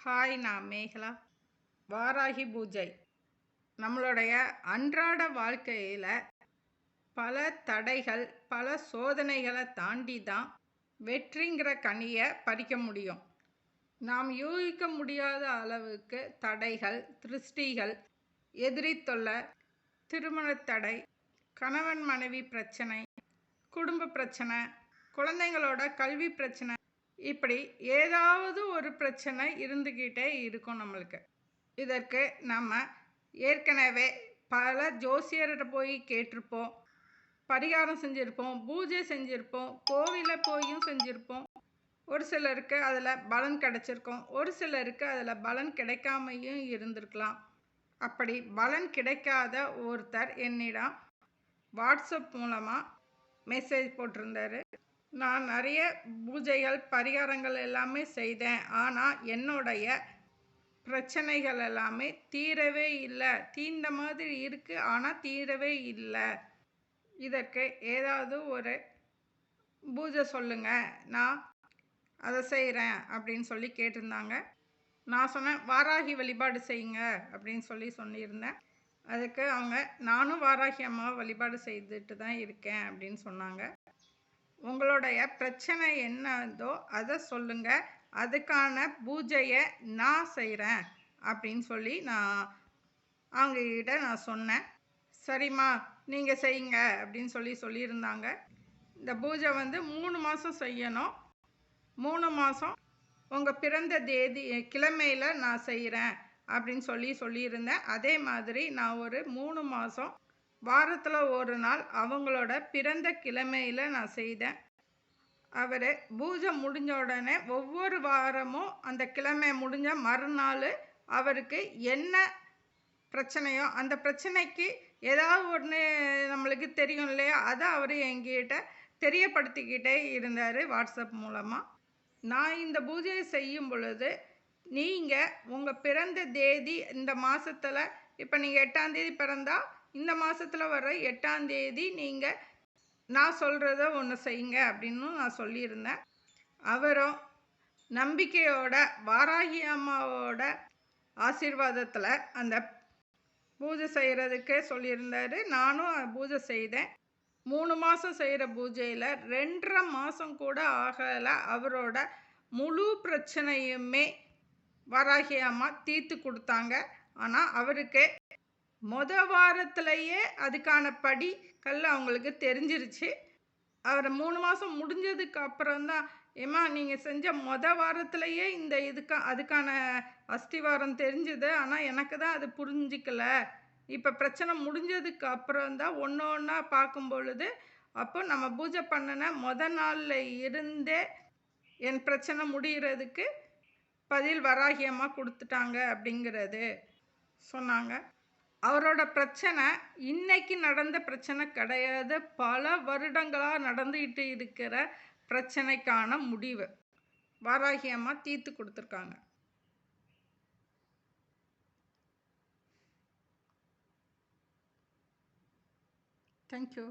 Hi, நான் மேகலா. வாராகி பூஜை நம்மளுடைய அன்றாட வாழ்க்கையில் பல தடைகள், பல சோதனைகளை தாண்டி தான் வெற்றிங்கிற கனியை பறிக்க முடியும். நாம் யூகிக்க முடியாத அளவுக்கு தடைகள், திருஷ்டிகள், எதிரி தொல்லை, திருமண தடை, கணவன் மனைவி பிரச்சனை, குடும்ப பிரச்சனை, குழந்தைங்களோட கல்வி பிரச்சனை, இப்படி ஏதாவது ஒரு பிரச்சனை இருந்துக்கிட்டே இருக்கும் நம்மளுக்கு. இதற்கு நம்ம ஏற்கனவே பல ஜோசியர்கிட்ட போய் கேட்டிருப்போம், பரிகாரம் செஞ்சுருப்போம், பூஜை செஞ்சுருப்போம், கோவிலில் போயும் செஞ்சுருப்போம். ஒரு சிலருக்கு அதில் பலன் கிடச்சிருக்கும், ஒரு சிலருக்கு அதில் பலன் கிடைக்காமையும் இருந்திருக்கலாம். அப்படி பலன் கிடைக்காத ஒருத்தர் என்னிடம் வாட்ஸ்அப் மூலமாக மெசேஜ் போட்டிருந்தாரு. நான் நிறைய பூஜைகள், பரிகாரங்கள் எல்லாமே செய்தேன். ஆனால் என்னுடைய பிரச்சனைகள் எல்லாமே தீரவே இல்லை. தீர்ந்த மாதிரி இருக்குது, ஆனால் தீரவே இல்லை. இதற்கு ஏதாவது ஒரு பூஜை சொல்லுங்கள், நான் அதை செய்கிறேன் அப்படின்னு சொல்லி கேட்டிருந்தாங்க. நான் சொன்னேன், வாராகி வழிபாடு செய்யுங்க அப்படின்னு சொல்லியிருந்தேன். அதுக்கு அவங்க, நானும் வாராகி அம்மாவை வழிபாடு செய்துட்டு தான் இருக்கேன் அப்படின்னு சொன்னாங்க. உங்களுடைய பிரச்சனை என்னதோ அதை சொல்லுங்கள், அதுக்கான பூஜையை நான் செய்கிறேன் அப்படின்னு சொல்லி அவங்கக்கிட்ட நான் சொன்னேன். சரிம்மா, நீங்கள் செய்யுங்க அப்படின்னு சொல்லியிருந்தாங்க. இந்த பூஜை 3 மாதம் செய்யணும். 3 மாதம் உங்கள் பிறந்த தேதி கிழமையில் நான் செய்கிறேன் அப்படின்னு சொல்லியிருந்தேன். அதே மாதிரி நான் ஒரு 3 மாதம் வாரத்தில் ஒரு நாள் அவங்களோட பிறந்த கிழமையில் நான் செய்தேன். அவர் பூஜை முடிஞ்ச உடனே ஒவ்வொரு வாரமும் அந்த கிழமை முடிஞ்ச மறுநாள் அவருக்கு என்ன பிரச்சனையோ அந்த பிரச்சனைக்கு ஏதாவது ஒன்று நம்மளுக்கு தெரியும் இல்லையா, அதை அவர் எங்கிட்ட தெரியப்படுத்திக்கிட்டே இருந்தார் வாட்ஸ்அப் மூலமாக. நான் இந்த பூஜையை செய்யும் பொழுது நீங்கள் உங்கள் பிறந்த தேதி இந்த மாதத்தில், இப்போ நீங்கள் 8ஆம் தேதி பிறந்தால் இந்த மாதத்தில் வர 8ஆம் தேதி நீங்கள் நான் சொல்கிறத ஒன்று செய்யுங்க அப்படின்னு நான் சொல்லியிருந்தேன். அவரும் நம்பிக்கையோட வாராகி அம்மாவோட ஆசீர்வாதத்தில் அந்த பூஜை செய்கிறதுக்கு சொல்லியிருந்தார். நானும் பூஜை செய்தேன். 3 மாதம் செய்கிற பூஜையில் 2.5 மாதம் கூட ஆகலை. அவரோட முழு பிரச்சனையுமே வாராகி அம்மா தீர்த்து கொடுத்தாங்க. ஆனால் அவருக்கு வாரத்திலேயே அதுக்கான படிகள் அவங்களுக்கு தெரிஞ்சிருச்சு. அவர் 3 மாதம் முடிஞ்சதுக்கு அப்புறம்தான், ஏம்மா நீங்கள் செஞ்ச வாரத்திலேயே இந்த அதுக்கான அஸ்திவாரம் தெரிஞ்சுது, ஆனால் எனக்கு தான் அது புரிஞ்சிக்கல. இப்போ பிரச்சனை முடிஞ்சதுக்கு அப்புறம்தான் ஒன்று ஒன்றா பார்க்கும் பொழுது, அப்போ நம்ம பூஜை பண்ணின நாளில் இருந்தே என் பிரச்சனை முடிகிறதுக்கு பதில் வாராகி அம்மா கொடுத்துட்டாங்க அப்படிங்கிறது சொன்னாங்க. அவரோட பிரச்சனை இன்னைக்கு நடந்த பிரச்சனை கிடையாது, பல வருடங்களாக நடந்துக்கிட்டு இருக்கிற பிரச்சனைக்கான முடிவு வாராகி அம்மா தீர்த்து கொடுத்துருக்காங்க. தேங்க்யூ.